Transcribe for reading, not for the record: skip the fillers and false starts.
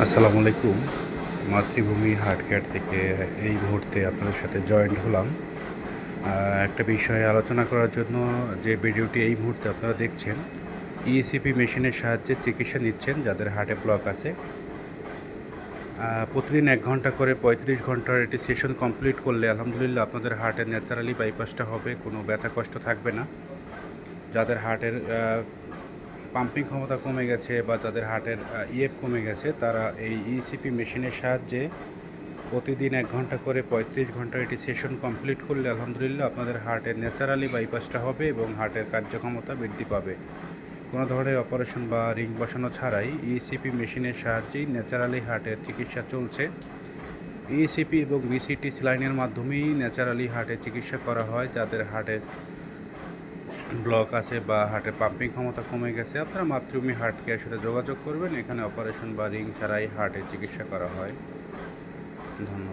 আসসালামু আলাইকুম। মাতৃভূমি হার্ট কেয়ার থেকে এই মুহূর্তে আপনাদের সাথে জয়েন্ট হলাম। একটা বিষয়ে আলোচনা করার জন্য। যে ভিডিওটি এই মুহূর্তে আপনারা দেখছেন, ইএসিপি মেশিনের সাহায্যে চিকিৎসা নিচ্ছেন যাদের হার্টে ব্লক আছে। প্রতিদিন ১ ঘন্টা করে ৩৫ ঘন্টার এটি সেশন কমপ্লিট করলে আলহামদুলিল্লাহ আপনাদের হার্টের ন্যাচারালি বাইপাসটা হবে, কোনো ব্যথা কষ্ট থাকবে না। যাদের হার্টের পাম্পিং ক্ষমতা কমে গেছে বা যাদের হার্টের ইএফ কমে গেছে, তারা এই ইসিপি মেশিনের সাহায্যে প্রতিদিন ১ ঘন্টা করে ৩৫ ঘন্টা এটি সেশন কমপ্লিট করলে আলহামদুলিল্লাহ আপনাদের হার্টের ন্যাচারালি বাইপাসটা হবে এবং হার্টের কার্যক্ষমতা বৃদ্ধি পাবে। কোনো ধরনের অপারেশন বা রিং বসানো ছাড়াই ইসিপি মেশিনের সাহায্যেই ন্যাচারালি হার্টের চিকিৎসা চলছে। ইসিপি এবং বিসিটি স্যালাইনের মাধ্যমেই ন্যাচারালি হার্টের চিকিৎসা করা হয় যাদের হার্টের ব্লক আছে বা হার্টের পাম্পিং ক্ষমতা কমে গেছে। আপনারা মাতৃভূমি হার্ট কেয়ারের সাথে যোগাযোগ করবেন। এখানে অপারেশন বা রিং ছাড়াই হার্টের চিকিৎসা করা হয়। ধন্যবাদ।